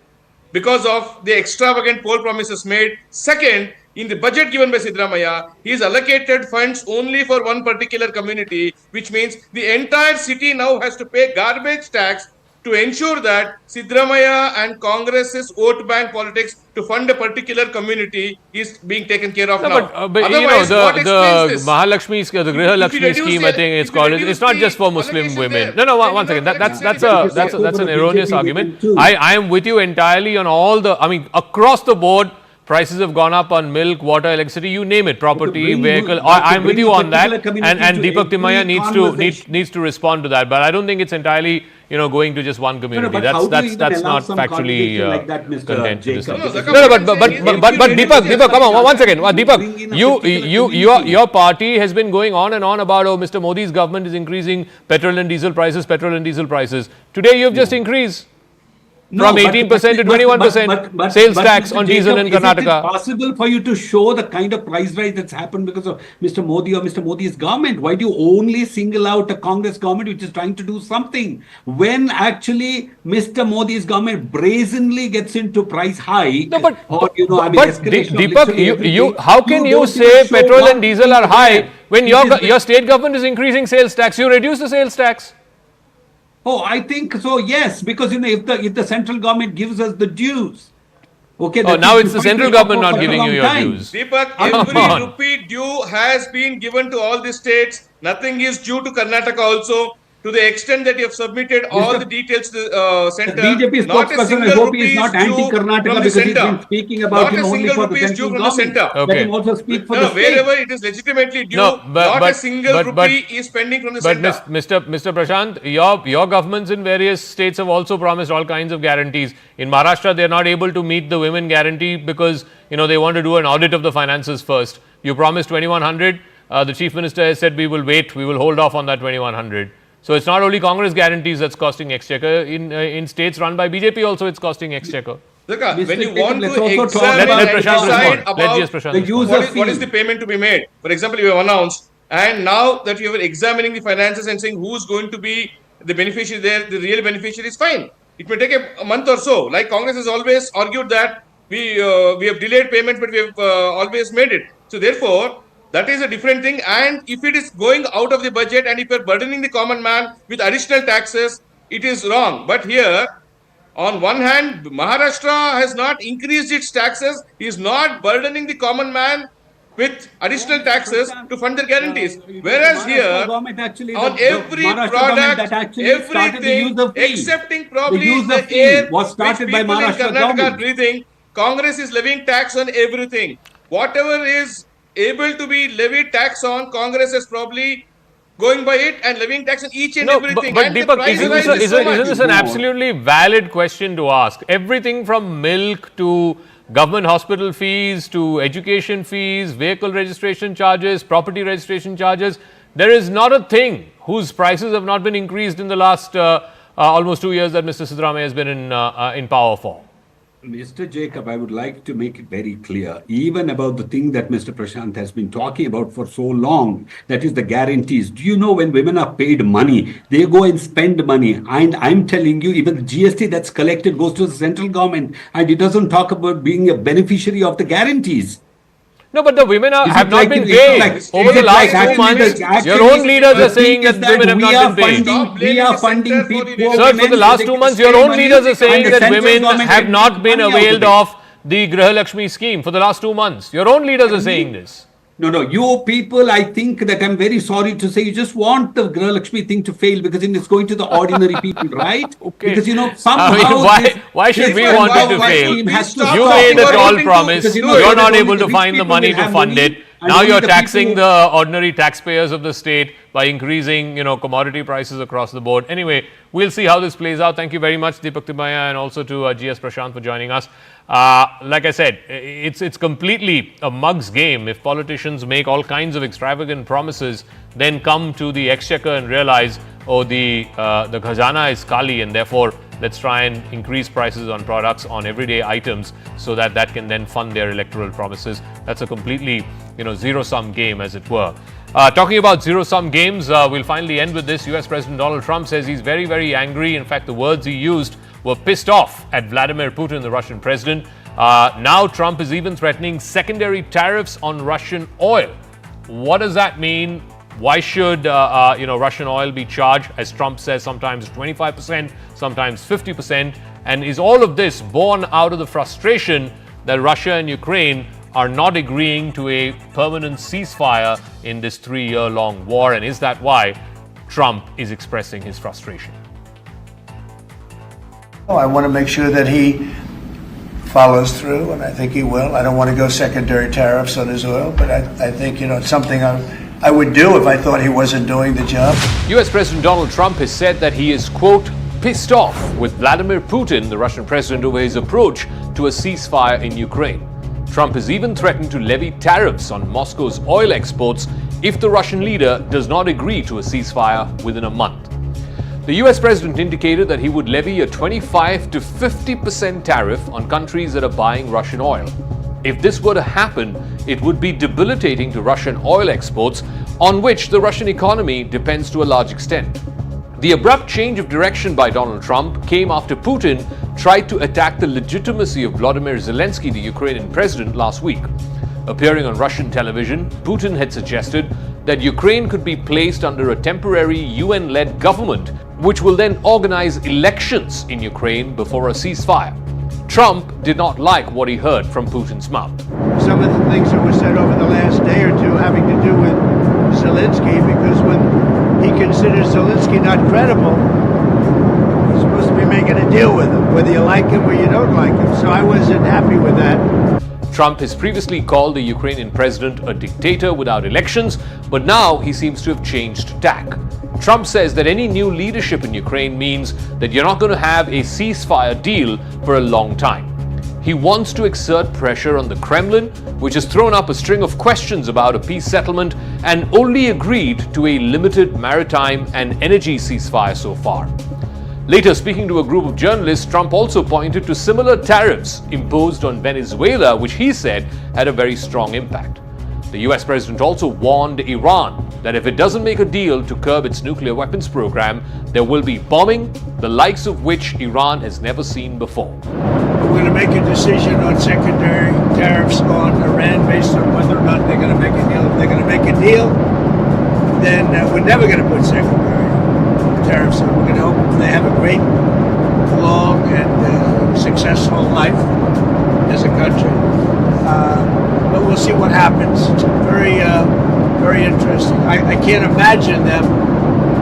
because of the extravagant poll promises made. Second, in the budget given by Siddaramaiah, he has allocated funds only for one particular community, which means the entire city now has to pay garbage tax to ensure that Siddaramaiah and Congress's vote bank politics to fund a particular community is being taken care of now. But you know, the Mahalakshmi, the Griha Lakshmi scheme, I think it's called. It's not just for Muslim women. No, one second. That's an erroneous argument. I am with you entirely on all the. I mean, across the board. Prices have gone up on milk, water, electricity, you name it, property, vehicle. I'm with you on that. And Deepak Timaya needs to respond to that. But I don't think it's entirely, going to just one community. That's not factually content to this. But Deepak, come on, one second. Deepak, your party has been going on and on about, Mr. Modi's government is increasing petrol and diesel prices. Today you have just increased. From 18% to 21% sales tax on diesel in Karnataka. Is it possible for you to show the kind of price rise that's happened because of Mr. Modi or Mr. Modi's government? Why do you only single out a Congress government which is trying to do something when actually Mr. Modi's government brazenly gets into price hike? No, but Deepak, how can you say petrol and diesel are high when your state government is increasing sales tax? You reduce the sales tax. Oh, I think so, yes, because if the central government gives us the dues. Okay, now it's the central government not giving you your dues. Deepak, every rupee due has been given to all the states. Nothing is due to Karnataka also. to the extent that you have submitted all the details to the center. The BJP spokesperson, I hope he is not anti-Karnataka because he's been speaking about only for the central government. Okay. Let him also speak for the state. Wherever it is legitimately due, not a single rupee is pending from the center. But Mr. Prashant, your governments in various states have also promised all kinds of guarantees. In Maharashtra, they are not able to meet the women guarantee because they want to do an audit of the finances first. You promised 2,100. The Chief Minister has said we will wait, we will hold off on that 2,100. So it's not only Congress guarantees that's costing exchequer. In states run by BJP also it's costing exchequer. When you want to examine and decide about what is the payment to be made, for example, you have announced, and now that you are examining the finances and saying who's going to be the beneficiary there, the real beneficiary is fine. It may take a month or so. Like Congress has always argued that we have delayed payments, but we have always made it. So therefore, that is a different thing. And if it is going out of the budget and if you are burdening the common man with additional taxes, it is wrong. But here, on one hand, Maharashtra has not increased its taxes, is not burdening the common man with additional taxes to fund their guarantees. Whereas here, on every product, everything, excepting probably the air which people in Karnataka are breathing, Congress is levying tax on everything. Whatever is able to be levied tax on, Congress is probably going by it and levying tax on each and everything. But Deepak, isn't this an absolutely valid question to ask? Everything from milk to government hospital fees to education fees, vehicle registration charges, property registration charges, there is not a thing whose prices have not been increased in the last almost 2 years that Mr. Siddaramaiah has been in power for. Mr. Jacob, I would like to make it very clear, even about the thing that Mr. Prashant has been talking about for so long, that is the guarantees. Do you know when women are paid money, they go and spend money? And I'm telling you, even the GST that's collected goes to the central government, and it doesn't talk about being a beneficiary of the guarantees. No, but the women have not been paid. Over the last 2 months, your own leaders are saying that women have not been paid. We are funding people. Sir, for the last 2 months, your own leaders are saying that women have not been availed of the Griha Lakshmi scheme for the last 2 months. Your own leaders are saying this. No, you people, I think that I'm very sorry to say, you just want the Griha Lakshmi thing to fail because it's going to the ordinary people, right? Okay. Because, somehow... why should we want it to fail? You made a tall promise. You're not able to find the money to fund it. Now you're taxing the ordinary taxpayers of the state by increasing, commodity prices across the board. Anyway, we'll see how this plays out. Thank you very much, Deepak Timaya, and also to GS Prashant for joining us. Like I said, it's completely a mug's game if politicians make all kinds of extravagant promises, then come to the exchequer and realize, the khazana is kali, and therefore let's try and increase prices on products, on everyday items, so that can then fund their electoral promises. That's a completely, zero-sum game, as it were. Talking about zero-sum games, we'll finally end with this. US President Donald Trump says he's very, very angry. In fact, the words he used were pissed off at Vladimir Putin, the Russian president. Now Trump is even threatening secondary tariffs on Russian oil. What does that mean? Why should Russian oil be charged, as Trump says, sometimes 25%, sometimes 50%? And is all of this born out of the frustration that Russia and Ukraine are not agreeing to a permanent ceasefire in this 3-year-long war? And is that why Trump is expressing his frustration? I want to make sure that he follows through, and I think he will. I don't want to go secondary tariffs on his oil, but I think, it's something I would do if I thought he wasn't doing the job. US President Donald Trump has said that he is, quote, pissed off with Vladimir Putin, the Russian president, over his approach to a ceasefire in Ukraine. Trump has even threatened to levy tariffs on Moscow's oil exports if the Russian leader does not agree to a ceasefire within a month. The US president indicated that he would levy a 25 to 50% tariff on countries that are buying Russian oil. If this were to happen, it would be debilitating to Russian oil exports, on which the Russian economy depends to a large extent. The abrupt change of direction by Donald Trump came after Putin tried to attack the legitimacy of Volodymyr Zelensky, the Ukrainian president, last week. Appearing on Russian television, Putin had suggested that Ukraine could be placed under a temporary UN-led government, which will then organize elections in Ukraine before a ceasefire. Trump did not like what he heard from Putin's mouth. Some of the things that were said over the last day or two having to do with Zelensky, because when he considers Zelensky not credible, you're supposed to be making a deal with him, whether you like him or you don't like him. So I wasn't happy with that. Trump has previously called the Ukrainian president a dictator without elections, but now he seems to have changed tack. Trump says that any new leadership in Ukraine means that you're not going to have a ceasefire deal for a long time. He wants to exert pressure on the Kremlin, which has thrown up a string of questions about a peace settlement and only agreed to a limited maritime and energy ceasefire so far. Later, speaking to a group of journalists, Trump also pointed to similar tariffs imposed on Venezuela, which he said had a very strong impact. The US president also warned Iran that if it doesn't make a deal to curb its nuclear weapons program, there will be bombing, the likes of which Iran has never seen before. We're going to make a decision on secondary tariffs on Iran based on whether or not they're going to make a deal. If they're going to make a deal, then we're never going to put secondary tariffs on. We're going to hope they have a great, long, and successful life as a country. But we'll see what happens. It's very, very interesting. I can't imagine them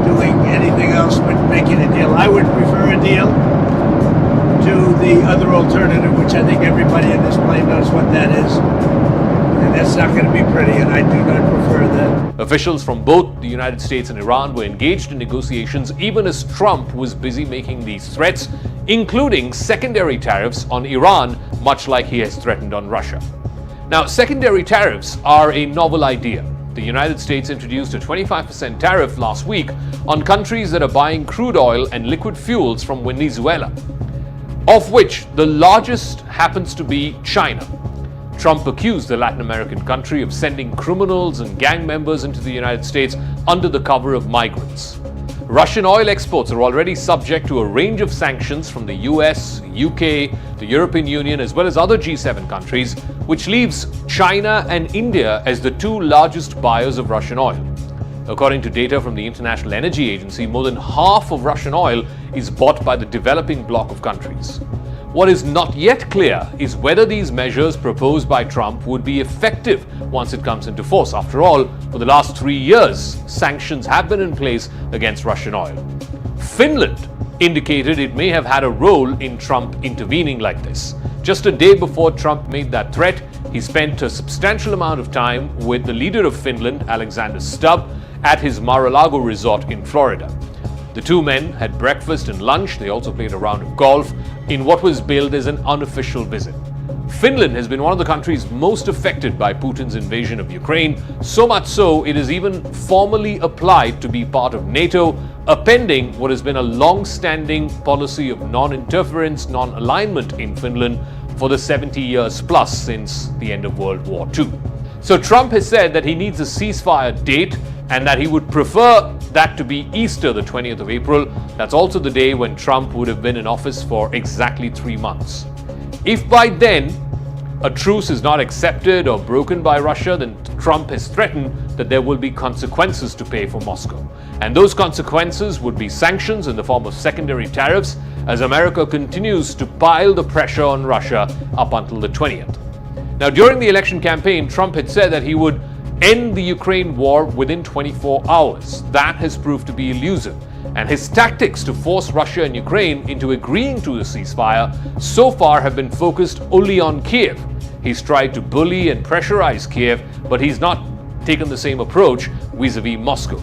doing anything else but making a deal. I would prefer a deal to the other alternative, which I think everybody in this plane knows what that is. And that's not going to be pretty, and I do not prefer that. Officials from both the United States and Iran were engaged in negotiations even as Trump was busy making these threats, including secondary tariffs on Iran, much like he has threatened on Russia. Now, secondary tariffs are a novel idea. The United States introduced a 25% tariff last week on countries that are buying crude oil and liquid fuels from Venezuela, of which the largest happens to be China. Trump accused the Latin American country of sending criminals and gang members into the United States under the cover of migrants. Russian oil exports are already subject to a range of sanctions from the US, UK, the European Union, as well as other G7 countries, which leaves China and India as the two largest buyers of Russian oil. According to data from the International Energy Agency, more than half of Russian oil is bought by the developing bloc of countries. What is not yet clear is whether these measures proposed by Trump would be effective once it comes into force. After all, for the last 3 years, sanctions have been in place against Russian oil. Finland indicated it may have had a role in Trump intervening like this. Just a day before Trump made that threat, he spent a substantial amount of time with the leader of Finland, Alexander Stubb, at his Mar-a-Lago resort in Florida. The two men had breakfast and lunch. They also played a round of golf in what was billed as an unofficial visit. Finland has been one of the countries most affected by Putin's invasion of Ukraine, so much so it has even formally applied to be part of NATO, appending what has been a long-standing policy of non-interference, non-alignment in Finland for the 70 years plus since the end of World War II. So Trump has said that he needs a ceasefire date and that he would prefer that to be Easter, the 20th of April. That's also the day when Trump would have been in office for exactly 3 months. If by then a truce is not accepted or broken by Russia, then Trump has threatened that there will be consequences to pay for Moscow. And those consequences would be sanctions in the form of secondary tariffs as America continues to pile the pressure on Russia up until the 20th. Now, during the election campaign, Trump had said that he would end the Ukraine war within 24 hours. That has proved to be elusive. And his tactics to force Russia and Ukraine into agreeing to the ceasefire so far have been focused only on Kiev. He's tried to bully and pressurize Kiev, but he's not taken the same approach vis-a-vis Moscow.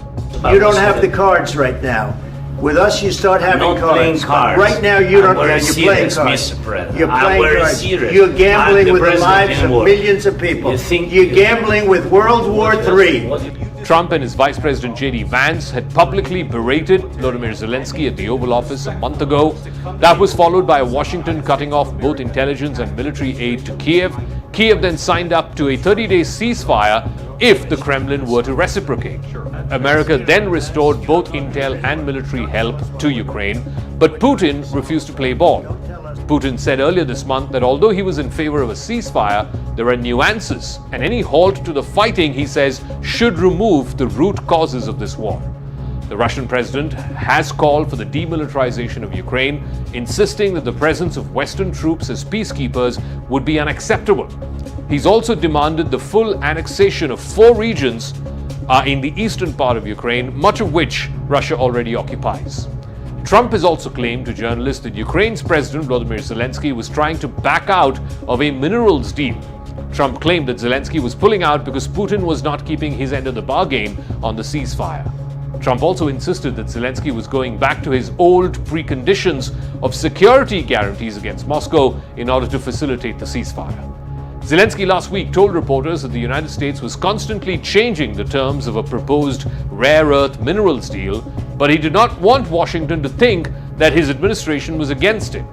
You don't have the cards right now. With us, you start having cards. Right now, you don't. You're playing cards. You're playing cards. You're gambling with the lives of millions of people. You're gambling with World War III. Trump and his Vice President J.D. Vance had publicly berated Volodymyr Zelensky at the Oval Office a month ago. That was followed by Washington cutting off both intelligence and military aid to Kiev. Kiev then signed up to a 30-day ceasefire if the Kremlin were to reciprocate. America then restored both intel and military help to Ukraine, but Putin refused to play ball. Putin said earlier this month that although he was in favor of a ceasefire, there are nuances, and any halt to the fighting, he says, should remove the root causes of this war. The Russian president has called for the demilitarization of Ukraine, insisting that the presence of Western troops as peacekeepers would be unacceptable. He's also demanded the full annexation of 4 regions are in the eastern part of Ukraine, much of which Russia already occupies. Trump has also claimed to journalists that Ukraine's President Volodymyr Zelensky was trying to back out of a minerals deal. Trump claimed that Zelensky was pulling out because Putin was not keeping his end of the bargain on the ceasefire. Trump also insisted that Zelensky was going back to his old preconditions of security guarantees against Moscow in order to facilitate the ceasefire. Zelensky last week told reporters that the United States was constantly changing the terms of a proposed rare earth minerals deal, but he did not want Washington to think that his administration was against it.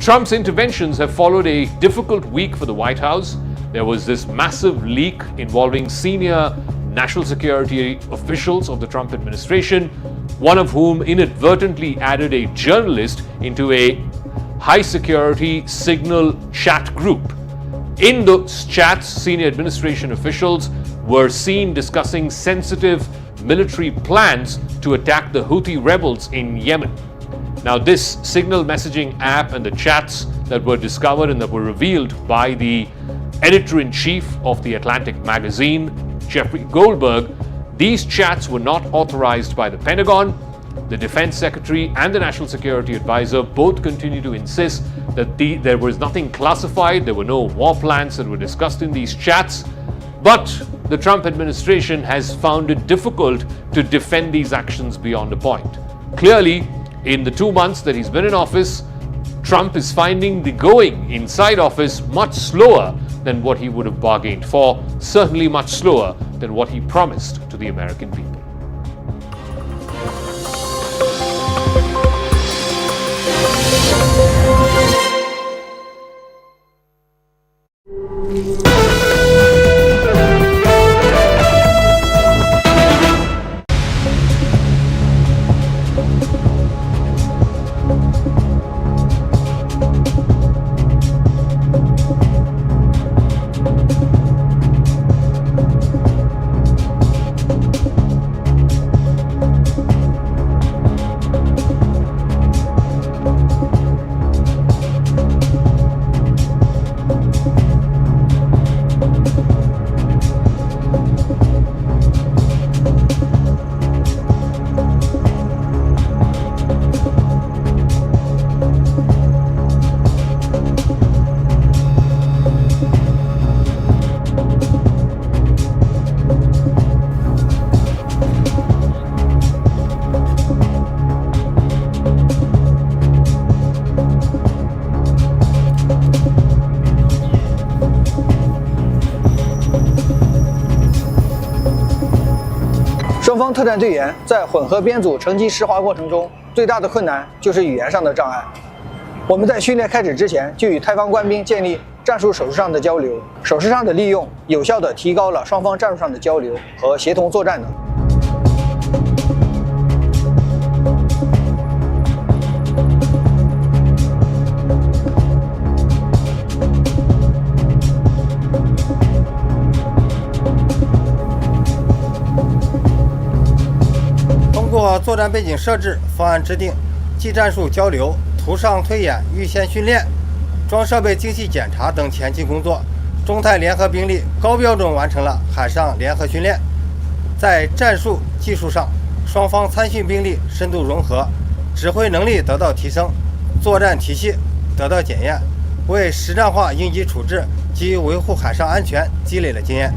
Trump's interventions have followed a difficult week for the White House. There was this massive leak involving senior national security officials of the Trump administration, one of whom inadvertently added a journalist into a high security signal chat group. In those chats, senior administration officials were seen discussing sensitive military plans to attack the Houthi rebels in Yemen. Now, this signal messaging app and the chats that were discovered and that were revealed by the editor-in-chief of The Atlantic magazine, Jeffrey Goldberg, these chats were not authorized by the Pentagon. The Defense Secretary and the National Security Advisor both continue to insist that there was nothing classified, there were no war plans that were discussed in these chats. But the Trump administration has found it difficult to defend these actions beyond a point. Clearly, in the 2 months that he's been in office, Trump is finding the going inside office much slower than what he would have bargained for, certainly much slower than what he promised to the American people.双方特战队员在混合编组乘机实滑过程中，最大的困难就是语言上的障碍。我们在训练开始之前就与泰方官兵建立战术手势上的交流，手势上的利用有效地提高了双方战术上的交流和协同作战能力。通过作战背景设置、方案制定、技战术交流、图上推演、预先训练、装设备精细检查等前期工作，中泰联合兵力高标准完成了海上联合训练。在战术技术上，双方参训兵力深度融合，指挥能力得到提升，作战体系得到检验，为实战化应急处置及维护海上安全积累了经验。